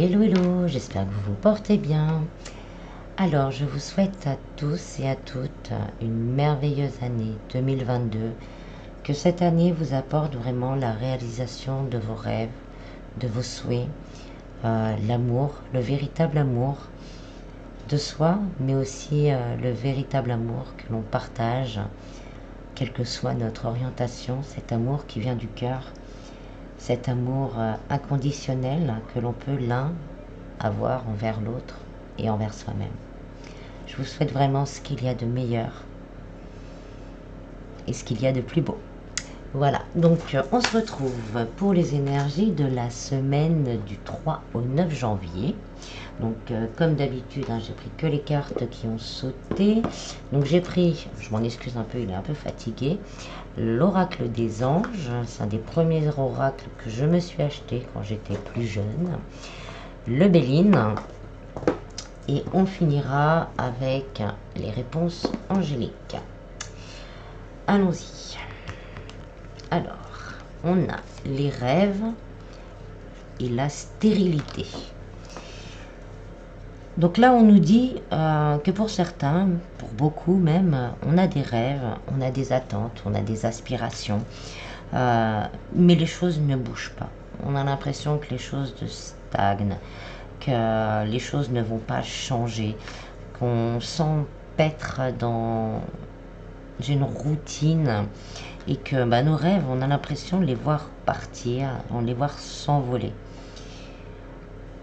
Hello, hello, j'espère que vous vous portez bien. Alors, je vous souhaite à tous et à toutes une merveilleuse année 2022. Que cette année vous apporte vraiment la réalisation de vos rêves, de vos souhaits, l'amour, le véritable amour de soi, mais aussi le véritable amour que l'on partage, quelle que soit notre orientation, cet amour qui vient du cœur, cet amour inconditionnel que l'on peut l'un avoir envers l'autre et envers soi-même. Je vous souhaite vraiment ce qu'il y a de meilleur et ce qu'il y a de plus beau. Voilà, donc on se retrouve pour les énergies de la semaine du 3 au 9 janvier. Donc comme d'habitude, j'ai pris que les cartes qui ont sauté. Donc j'ai pris, je m'en excuse un peu, il est un peu fatigué, l'oracle des anges. C'est un des premiers oracles que je me suis acheté quand j'étais plus jeune. Le Béline. Et on finira avec les réponses angéliques. Allons-y. Alors, on a les rêves et la stérilité. Donc là, on nous dit que pour certains, pour beaucoup même, on a des rêves, on a des attentes, on a des aspirations, mais les choses ne bougent pas. On a l'impression que les choses stagnent, que les choses ne vont pas changer, qu'on s'empêtre dans une routine et que nos rêves, on a l'impression de les voir partir, on les voir s'envoler.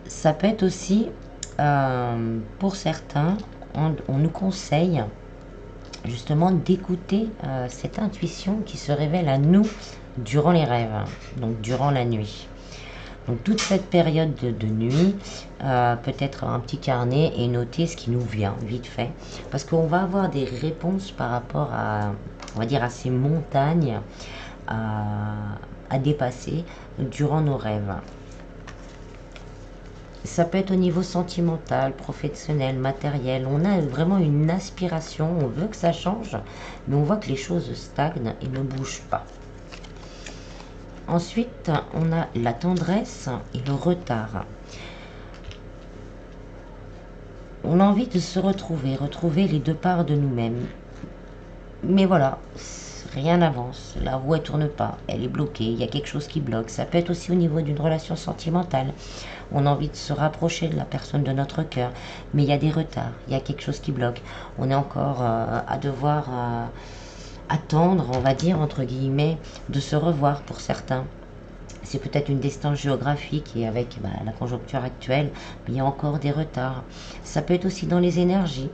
Ça peut être aussi, pour certains, on nous conseille justement d'écouter cette intuition qui se révèle à nous durant les rêves, donc durant la nuit. Donc toute cette période de nuit, peut-être un petit carnet et noter ce qui nous vient vite fait. Parce qu'on va avoir des réponses par rapport à, on va dire, à ces montagnes à dépasser durant nos rêves. Ça peut être au niveau sentimental, professionnel, matériel. On a vraiment une aspiration, on veut que ça change, mais on voit que les choses stagnent et ne bougent pas. Ensuite, on a la tendresse et le retard. On a envie de se retrouver les deux parts de nous-mêmes. Mais voilà, rien n'avance, la roue ne tourne pas, elle est bloquée, il y a quelque chose qui bloque. Ça peut être aussi au niveau d'une relation sentimentale. On a envie de se rapprocher de la personne de notre cœur, mais il y a des retards, il y a quelque chose qui bloque. On est encore à devoir attendre, on va dire, entre guillemets, de se revoir pour certains. C'est peut-être une distance géographique et avec la conjoncture actuelle, mais il y a encore des retards. Ça peut être aussi dans les énergies,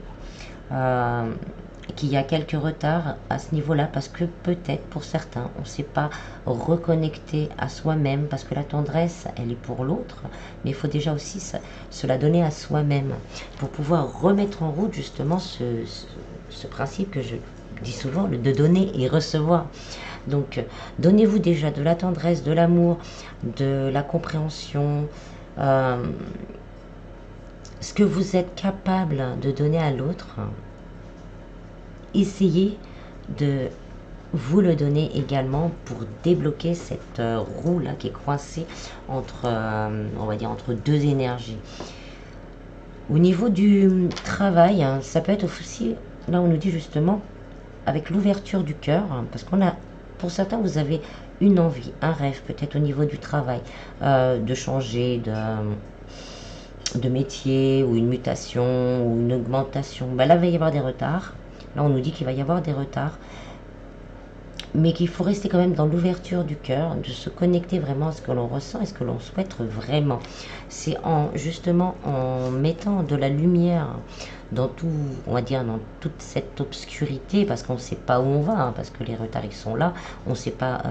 qu'il y a quelques retards à ce niveau-là, parce que peut-être pour certains, on ne s'est pas reconnecté à soi-même, parce que la tendresse, elle est pour l'autre, mais il faut déjà aussi se la donner à soi-même, pour pouvoir remettre en route justement ce principe que je dis souvent, de donner et recevoir. Donc, donnez-vous déjà de la tendresse, de l'amour, de la compréhension, ce que vous êtes capable de donner à l'autre. Essayez de vous le donner également pour débloquer cette roue là qui est coincée entre, on va dire, entre deux énergies. Au niveau du travail, ça peut être aussi, là on nous dit justement, avec l'ouverture du cœur, parce qu'on a, pour certains, vous avez une envie, un rêve, peut-être au niveau du travail, de changer de métier, ou une mutation, ou une augmentation. Là, il va y avoir des retards. Là, on nous dit qu'il va y avoir des retards, mais qu'il faut rester quand même dans l'ouverture du cœur, de se connecter vraiment à ce que l'on ressent et ce que l'on souhaite vraiment. C'est justement en mettant de la lumière dans tout, on va dire, dans toute cette obscurité, parce qu'on ne sait pas où on va, parce que les retards ils sont là, on ne sait pas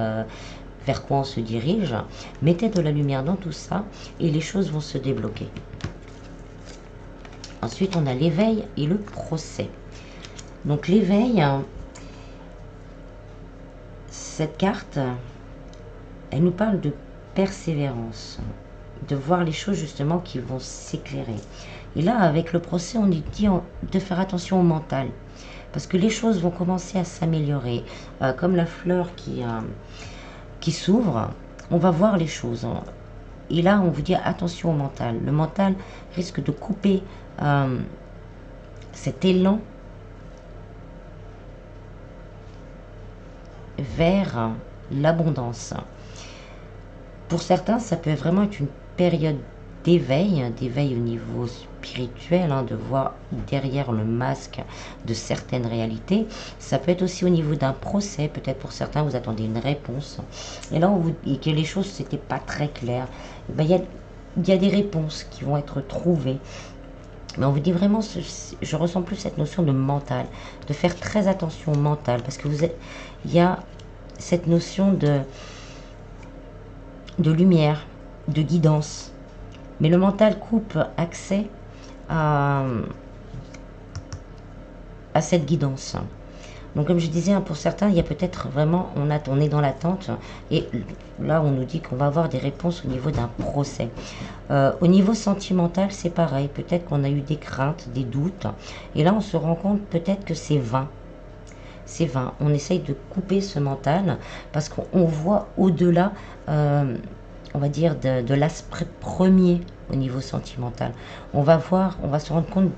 vers quoi on se dirige. Mettez de la lumière dans tout ça et les choses vont se débloquer. Ensuite, on a l'éveil et le procès. Donc l'éveil, cette carte, elle nous parle de persévérance, de voir les choses justement qui vont s'éclairer. Et là, avec le procès, on nous dit de faire attention au mental, parce que les choses vont commencer à s'améliorer. Comme la fleur qui s'ouvre, on va voir les choses. Et là, on vous dit attention au mental. Le mental risque de couper cet élan vers l'abondance. Pour certains, ça peut vraiment être une période d'éveil au niveau spirituel, de voir derrière le masque de certaines réalités. Ça peut être aussi au niveau d'un procès, peut-être pour certains, vous attendez une réponse. Et là, on vous dit que les choses, c'était pas très clair. Il y a des réponses qui vont être trouvées. Mais on vous dit vraiment, je ressens plus cette notion de mental, de faire très attention au mental, parce que il y a cette notion de lumière, de guidance. Mais le mental coupe accès à cette guidance. Donc comme je disais, pour certains, il y a peut-être vraiment, on est dans l'attente, et là on nous dit qu'on va avoir des réponses au niveau d'un procès. Au niveau sentimental, c'est pareil, peut-être qu'on a eu des craintes, des doutes, et là on se rend compte peut-être que c'est vain. C'est vain, on essaye de couper ce mental, parce qu'on voit au-delà, on va dire, de l'aspect premier au niveau sentimental. On va se rendre compte,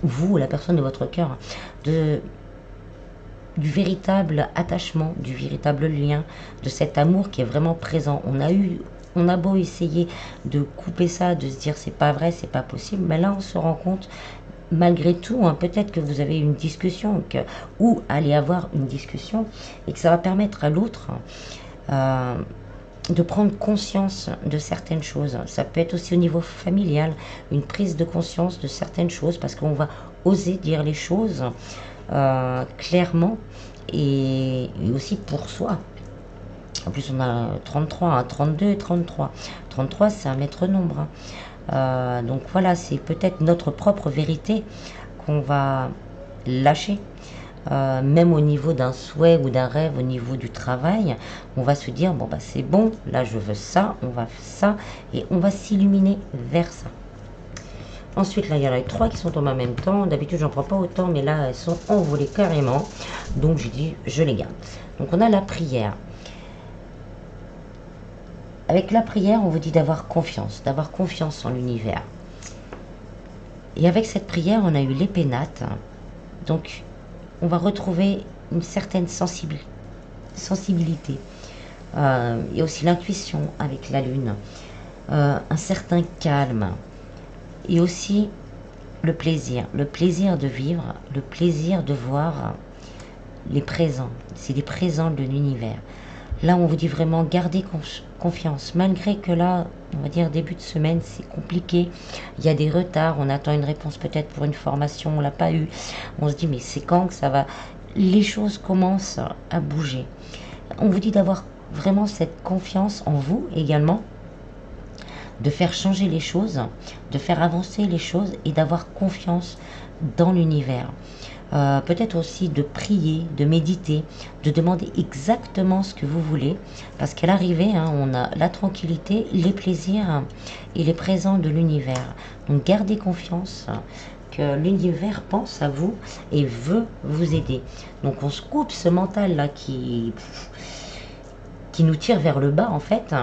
vous, la personne de votre cœur, du véritable attachement, du véritable lien, de cet amour qui est vraiment présent. On a beau essayer de couper ça, de se dire c'est pas vrai, c'est pas possible, mais là on se rend compte, malgré tout, peut-être que vous avez une discussion, ou allez avoir une discussion, et que ça va permettre à l'autre de prendre conscience de certaines choses. Ça peut être aussi au niveau familial, une prise de conscience de certaines choses, parce qu'on va oser dire les choses clairement, et aussi pour soi. En plus, on a 33, 32 et 33. 33, c'est un maître nombre. Donc voilà, c'est peut-être notre propre vérité qu'on va lâcher. Même au niveau d'un souhait ou d'un rêve, au niveau du travail, on va se dire, bon bah c'est bon, là je veux ça, on va faire ça, et on va s'illuminer vers ça. Ensuite, là, il y en a les 3 qui sont tombés en même temps. D'habitude, j'en prends pas autant, mais là, elles sont envolées carrément. Donc, je dis, je les garde. Donc, on a la prière. Avec la prière, on vous dit d'avoir confiance en l'univers. Et avec cette prière, on a eu les pénates. Donc, on va retrouver une certaine sensibilité. Et aussi l'intuition avec la lune. Un certain calme. Et aussi le plaisir de vivre, le plaisir de voir les présents. C'est les présents de l'univers. Là, on vous dit vraiment, gardez confiance, malgré que là, on va dire début de semaine, c'est compliqué. Il y a des retards, on attend une réponse peut-être pour une formation, on l'a pas eu. On se dit, mais c'est quand que ça va? Les choses commencent à bouger. On vous dit d'avoir vraiment cette confiance en vous également, de faire changer les choses, de faire avancer les choses et d'avoir confiance dans l'univers. Peut-être aussi de prier, de méditer, de demander exactement ce que vous voulez, parce qu'à l'arrivée, on a la tranquillité, les plaisirs et les présents de l'univers. Donc gardez confiance que l'univers pense à vous et veut vous aider. Donc on se coupe ce mental-là qui nous tire vers le bas en fait,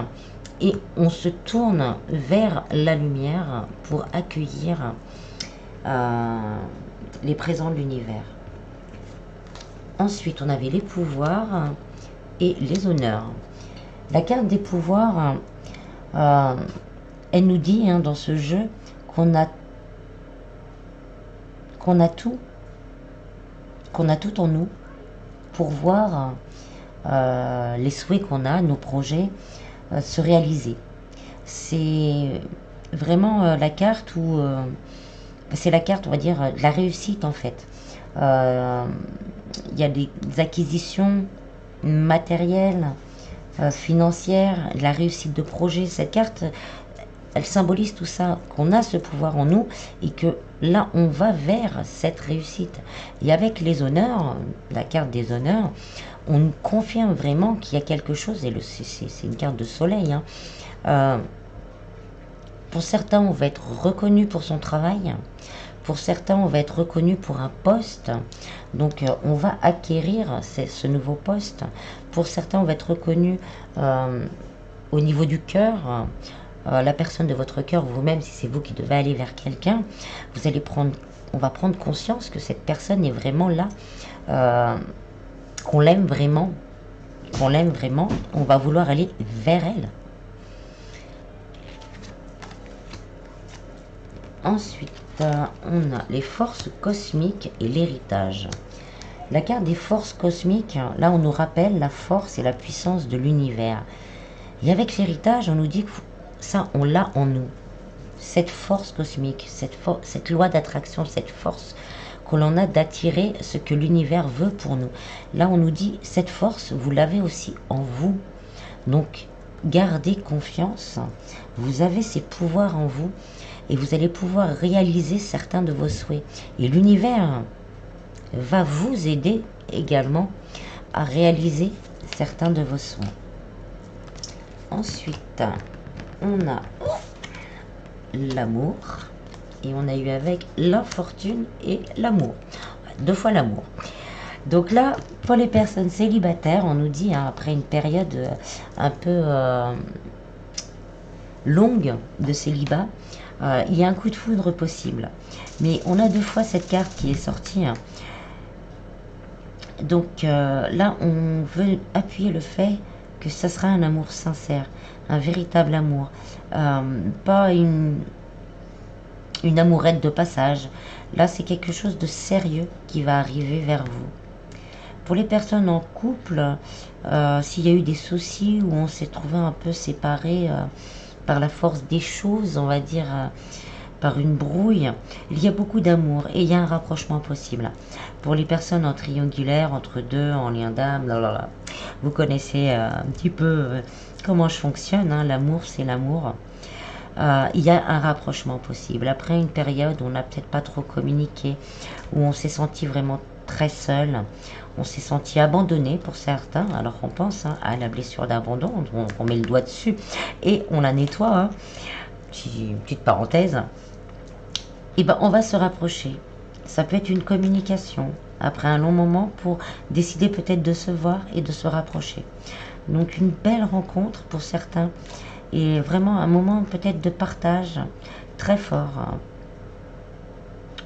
et on se tourne vers la lumière pour accueillir les présents de l'univers. Ensuite, on avait les pouvoirs et les honneurs. La carte des pouvoirs, elle nous dit dans ce jeu qu'on a tout en nous pour voir les souhaits qu'on a, nos projets se réaliser. C'est vraiment la carte où c'est la carte, on va dire, de la réussite en fait. Il y a des acquisitions matérielles, financières, la réussite de projet. Cette carte, elle symbolise tout ça, qu'on a ce pouvoir en nous et que là, on va vers cette réussite. Et avec les honneurs, la carte des honneurs, on nous confirme vraiment qu'il y a quelque chose, et c'est une carte de soleil. Pour certains, on va être reconnu pour son travail. Pour certains, on va être reconnu pour un poste. Donc, on va acquérir ce nouveau poste. Pour certains, on va être reconnu au niveau du cœur. la personne de votre cœur, vous-même, si c'est vous qui devez aller vers quelqu'un, vous allez prendre, on va prendre conscience que cette personne est vraiment là, qu'on l'aime vraiment, on va vouloir aller vers elle. Ensuite, on a les forces cosmiques et l'héritage. La carte des forces cosmiques, là on nous rappelle la force et la puissance de l'univers. Et avec l'héritage, on nous dit que ça, on l'a en nous. Cette force cosmique, cette loi d'attraction, cette force que l'on a d'attirer ce que l'univers veut pour nous. Là, on nous dit, cette force, vous l'avez aussi en vous. Donc, gardez confiance. Vous avez ces pouvoirs en vous et vous allez pouvoir réaliser certains de vos souhaits. Et l'univers va vous aider également à réaliser certains de vos souhaits. Ensuite, on a l'amour et on a eu avec l'infortune et l'amour. 2 fois l'amour. Donc là, pour les personnes célibataires, on nous dit, hein, après une période un peu longue de célibat, il y a un coup de foudre possible. Mais on a 2 fois cette carte qui est sortie. Hein. Donc là, on veut appuyer le fait que ça sera un amour sincère, un véritable amour, pas une amourette de passage. Là, c'est quelque chose de sérieux qui va arriver vers vous. Pour les personnes en couple, s'il y a eu des soucis où on s'est trouvé un peu séparés par la force des choses, on va dire par une brouille, il y a beaucoup d'amour et il y a un rapprochement possible. Pour les personnes en triangulaire, entre deux, en lien d'âme, vous connaissez un petit peu comment je fonctionne, hein, l'amour c'est l'amour. Il y a un rapprochement possible. Après une période où on n'a peut-être pas trop communiqué, où on s'est senti vraiment très seul, on s'est senti abandonné pour certains, alors on pense hein, à la blessure d'abandon, on met le doigt dessus et on la nettoie, hein. Petite parenthèse, et ben on va se rapprocher. Ça peut être une communication après un long moment pour décider peut-être de se voir et de se rapprocher. Donc une belle rencontre pour certains et vraiment un moment peut-être de partage très fort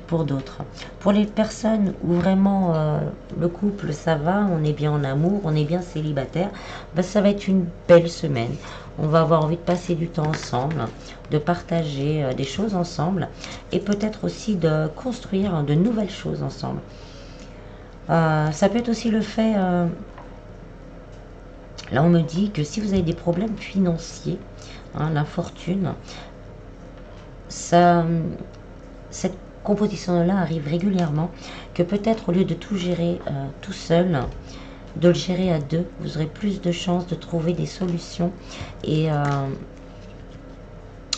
pour d'autres. Pour les personnes où vraiment le couple ça va, on est bien en amour, on est bien célibataire, ben, ça va être une belle semaine. On va avoir envie de passer du temps ensemble, de partager des choses ensemble et peut-être aussi de construire de nouvelles choses ensemble. Ça peut être aussi le fait, là on me dit que si vous avez des problèmes financiers, hein, l'infortune, cette composition-là arrive régulièrement, que peut-être au lieu de tout gérer tout seul, de le gérer à deux, vous aurez plus de chances de trouver des solutions et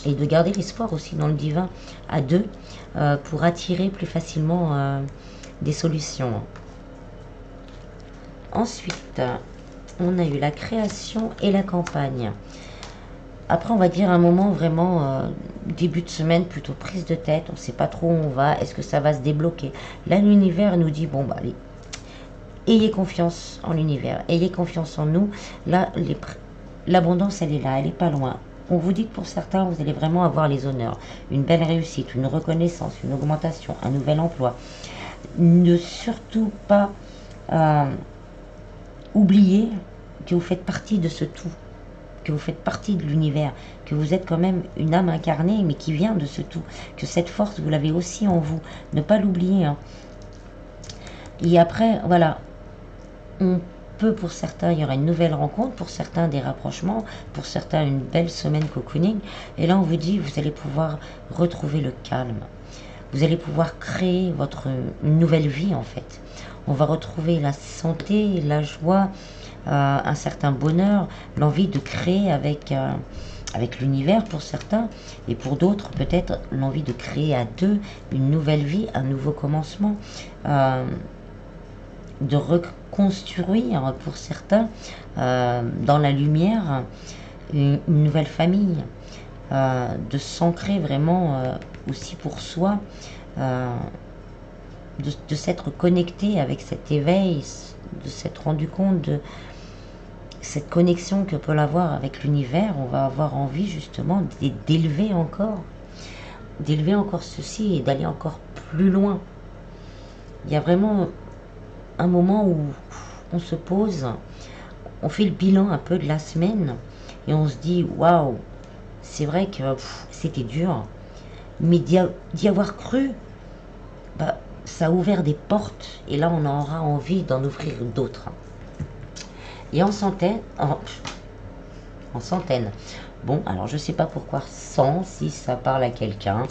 de garder l'espoir aussi dans le divin à deux pour attirer plus facilement des solutions. Ensuite, on a eu la création et la campagne. Après, on va dire un moment vraiment début de semaine, plutôt prise de tête. On ne sait pas trop où on va. Est-ce que ça va se débloquer? Là, l'univers nous dit, bon, bah, allez, ayez confiance en l'univers. Ayez confiance en nous. Là, l'abondance, elle est là. Elle n'est pas loin. On vous dit que pour certains, vous allez vraiment avoir les honneurs. Une belle réussite, une reconnaissance, une augmentation, un nouvel emploi. Ne surtout pas oublier que vous faites partie de ce tout, que vous faites partie de l'univers, que vous êtes quand même une âme incarnée, mais qui vient de ce tout, que cette force, vous l'avez aussi en vous. Ne pas l'oublier. Hein. Et après, voilà, on peut, pour certains, il y aura une nouvelle rencontre, pour certains, des rapprochements, pour certains, une belle semaine cocooning. Et là, on vous dit, vous allez pouvoir retrouver le calme. Vous allez pouvoir créer votre nouvelle vie, en fait. On va retrouver la santé, la joie, un certain bonheur, l'envie de créer avec l'univers pour certains, et pour d'autres peut-être l'envie de créer à deux une nouvelle vie, un nouveau commencement, de reconstruire pour certains dans la lumière une nouvelle famille, de s'ancrer vraiment aussi pour soi, de s'être connecté avec cet éveil, de s'être rendu compte cette connexion que peut l'avoir avec l'univers, on va avoir envie justement d'élever encore ceci et d'aller encore plus loin. Il y a vraiment un moment où on se pose, on fait le bilan un peu de la semaine et on se dit waouh, c'est vrai que c'était dur, mais d'y avoir cru, bah, ça a ouvert des portes et là on aura envie d'en ouvrir d'autres. Et en centaines, bon alors je sais pas pourquoi 100 si ça parle à quelqu'un.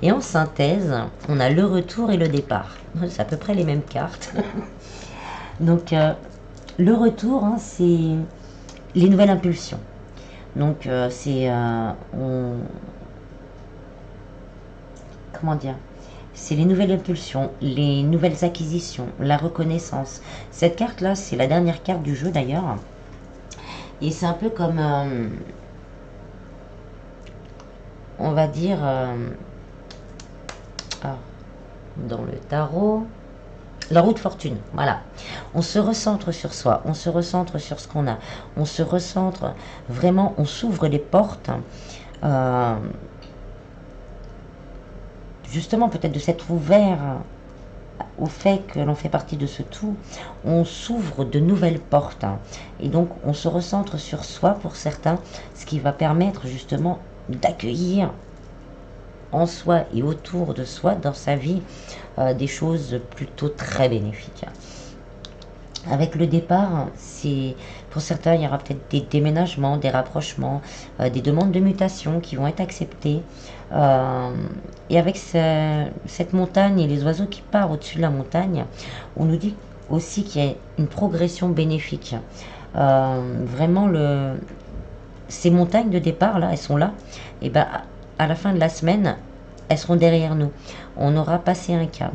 Et en synthèse, on a le retour et le départ. C'est à peu près les mêmes cartes. Donc le retour, hein, c'est les nouvelles impulsions. Donc c'est comment dire, c'est les nouvelles impulsions, les nouvelles acquisitions, la reconnaissance. Cette carte là, c'est la dernière carte du jeu d'ailleurs, et c'est un peu comme on va dire dans le tarot, la roue de fortune. Voilà, on se recentre sur soi, on se recentre sur ce qu'on a, on se recentre vraiment, on s'ouvre les portes justement peut-être de s'être ouvert au fait que l'on fait partie de ce tout. On s'ouvre de nouvelles portes et donc on se recentre sur soi pour certains, ce qui va permettre justement d'accueillir en soi et autour de soi dans sa vie des choses plutôt très bénéfiques. Avec le départ, c'est pour certains, il y aura peut-être des déménagements, des rapprochements, des demandes de mutation qui vont être acceptées. Et avec cette montagne et les oiseaux qui partent au-dessus de la montagne, on nous dit aussi qu'il y a une progression bénéfique. Vraiment, ces montagnes de départ, là, elles sont là. Et ben, à la fin de la semaine, elles seront derrière nous. On aura passé un cap.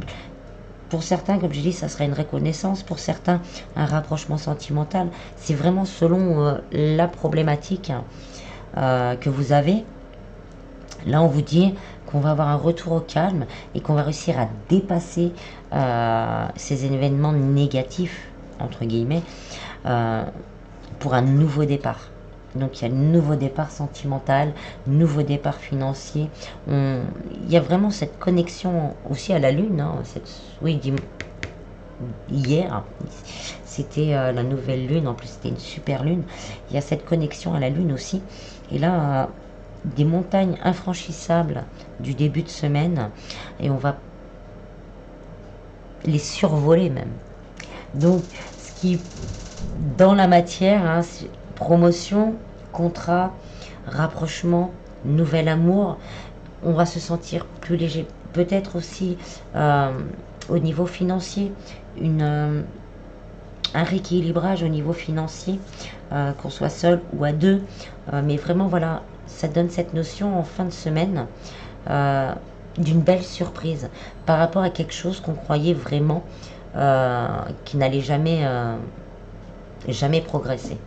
Pour certains, comme je dis, ça serait une reconnaissance. Pour certains, un rapprochement sentimental. C'est vraiment selon la problématique que vous avez. Là, on vous dit qu'on va avoir un retour au calme et qu'on va réussir à dépasser ces événements négatifs, entre guillemets, pour un nouveau départ. Donc il y a le nouveau départ sentimental, nouveau départ financier. Il y a vraiment cette connexion aussi à la lune. Oui, hier, c'était la nouvelle lune. En plus, c'était une super lune. Il y a cette connexion à la lune aussi. Et là, des montagnes infranchissables du début de semaine. Et on va les survoler même. Donc, ce qui, dans la matière, hein, promotion, contrat, rapprochement, nouvel amour, on va se sentir plus léger. Peut-être aussi au niveau financier, un rééquilibrage au niveau financier, qu'on soit seul ou à deux. Mais vraiment, voilà, ça donne cette notion en fin de semaine d'une belle surprise par rapport à quelque chose qu'on croyait vraiment qui n'allait jamais progresser.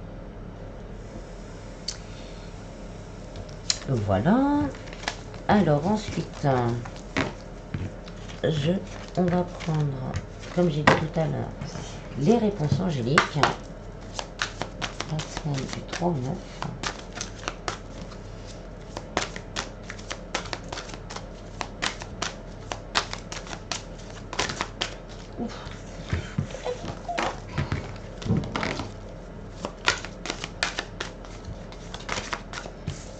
Voilà. Alors ensuite, on va prendre, comme j'ai dit tout à l'heure, les réponses angéliques. La semaine du 3 au 9.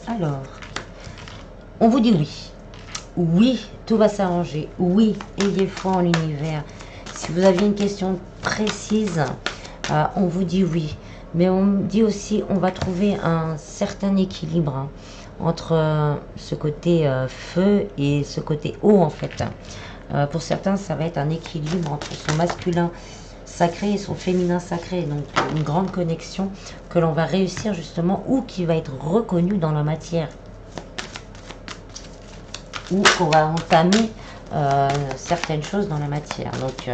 Alors, on vous dit oui. Oui, tout va s'arranger. Oui, ayez foi en l'univers. Si vous aviez une question précise, on vous dit oui. Mais on dit aussi, on va trouver un certain équilibre entre ce côté feu et ce côté eau en fait. Pour certains, ça va être un équilibre entre son masculin sacré et son féminin sacré. Donc une grande connexion que l'on va réussir justement ou qui va être reconnue dans la matière. Ou qu'on va entamer certaines choses dans la matière. Donc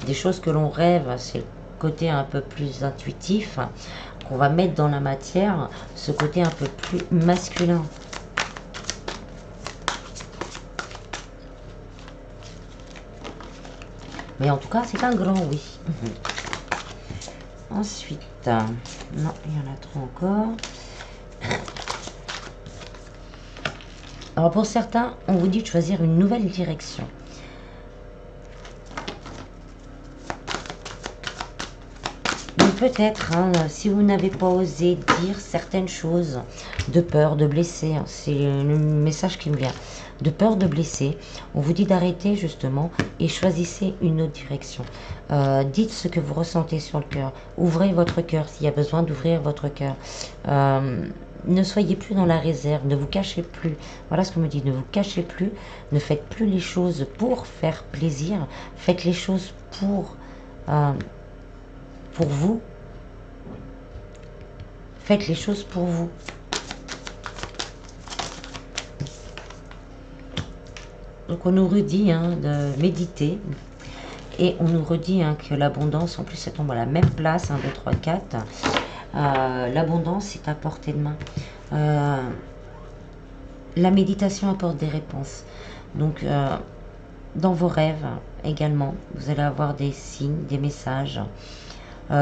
des choses que l'on rêve, c'est le côté un peu plus intuitif qu'on va mettre dans la matière, ce côté un peu plus masculin. Mais en tout cas, c'est un grand oui. Ensuite, non, il y en a trop encore. Alors pour certains, on vous dit de choisir une nouvelle direction. Donc peut-être, hein, si vous n'avez pas osé dire certaines choses, de peur de blesser, hein, c'est le message qui me vient, de peur de blesser, on vous dit d'arrêter justement et choisissez une autre direction. Dites ce que vous ressentez sur le cœur, ouvrez votre cœur s'il y a besoin d'ouvrir votre cœur. Ne soyez plus dans la réserve, ne vous cachez plus. Voilà ce qu'on me dit, ne vous cachez plus, ne faites plus les choses pour faire plaisir, faites les choses pour vous. Faites les choses pour vous. Donc on nous redit de méditer. Et on nous redit que l'abondance, en plus ça tombe à la même place, 1, 2, 3, 4. L'abondance est à portée de main. La méditation apporte des réponses. Donc dans vos rêves également, vous allez avoir des signes, des messages.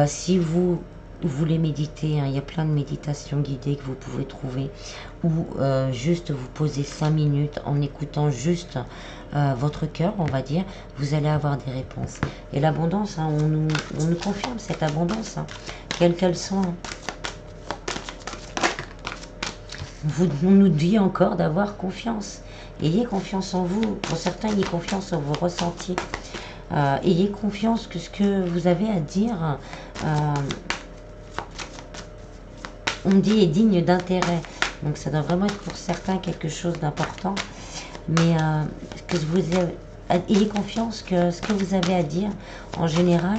Si vous voulez méditer, il y a plein de méditations guidées que vous pouvez trouver, ou juste vous poser 5 minutes en écoutant juste votre cœur, on va dire, vous allez avoir des réponses. Et l'abondance, on nous confirme cette abondance, quelle qu'elle soit. On nous dit encore d'avoir confiance. Ayez confiance en vous. Pour certains, ayez confiance en vos ressentis. Ayez confiance que ce que vous avez à dire, on dit est digne d'intérêt. Donc ça doit vraiment être pour certains quelque chose d'important. Mais que vous ayez confiance que ce que vous avez à dire, en général,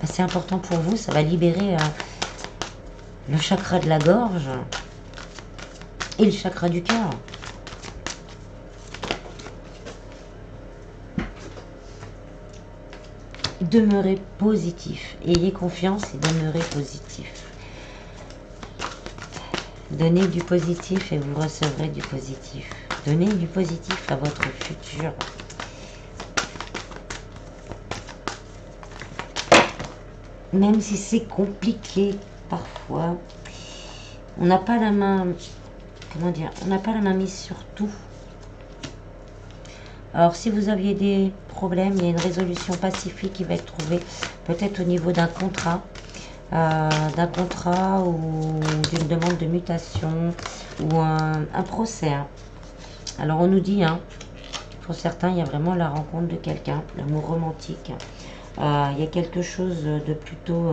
c'est important pour vous. Ça va libérer le chakra de la gorge et le chakra du cœur. Demeurez positif. Ayez confiance et demeurez positif. Donnez du positif et vous recevrez du positif. Donnez du positif à votre futur. Même si c'est compliqué parfois, on n'a pas la main, comment dire, on n'a pas la main mise sur tout. Alors si vous aviez des problèmes, il y a une résolution pacifique qui va être trouvée, peut-être au niveau d'un contrat ou d'une demande de mutation ou un procès. Alors on nous dit, pour certains, il y a vraiment la rencontre de quelqu'un, l'amour romantique. Il y a quelque chose de plutôt...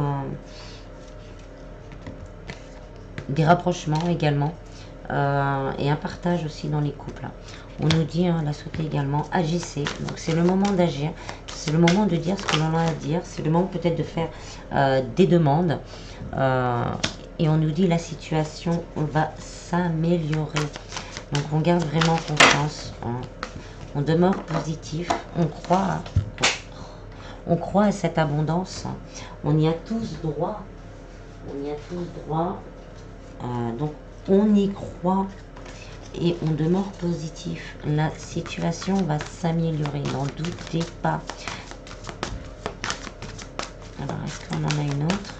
des rapprochements également. Et un partage aussi dans les couples. On nous dit, la sauté également, agissez. Donc c'est le moment d'agir, c'est le moment de dire ce que l'on a à dire, c'est le moment peut-être de faire des demandes. Et on nous dit la situation va s'améliorer. Donc on garde vraiment confiance. On demeure positif, on croit à cette abondance. On y a tous droit. On y a tous droit. Donc on y croit et on demeure positif. La situation va s'améliorer, n'en doutez pas. Alors, est-ce qu'on en a une autre?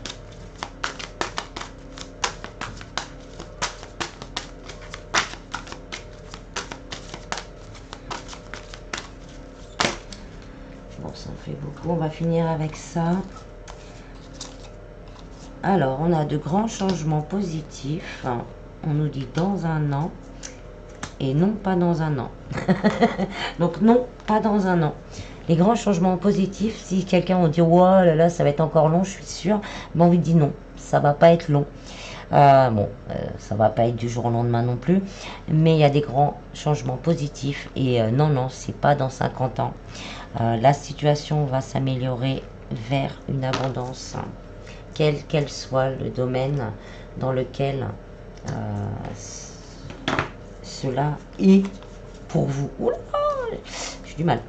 Bon, ça en fait beaucoup. On va finir avec ça. Alors, on a de grands changements positifs. On nous dit dans un an. Et non pas dans un an. Donc non, pas dans un an. Les grands changements positifs, si quelqu'un on dit oh là là, ça va être encore long, je suis sûre, ben on lui dit non, ça va pas être long. Ça va pas être du jour au lendemain non plus, mais il y a des grands changements positifs et non, c'est pas dans 50 ans. La situation va s'améliorer vers une abondance, quel qu'elle soit le domaine dans lequel cela est pour vous. Oula, j'ai du mal.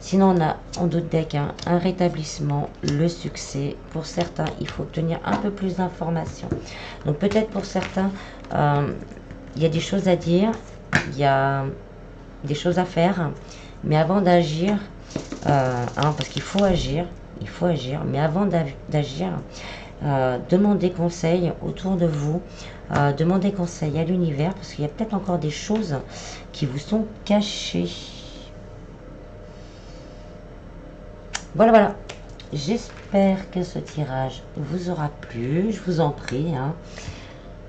Sinon, on a en d'autres decks un rétablissement, le succès. Pour certains, il faut obtenir un peu plus d'informations. Donc peut-être pour certains, il y a des choses à dire, il y a des choses à faire. Mais avant d'agir, parce qu'il faut agir, mais avant d'agir, demandez conseil autour de vous, demandez conseil à l'univers, parce qu'il y a peut-être encore des choses qui vous sont cachées. Voilà, voilà. J'espère que ce tirage vous aura plu. Je vous en prie, hein.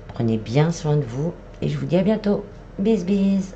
Prenez bien soin de vous et je vous dis à bientôt. Bis, bis.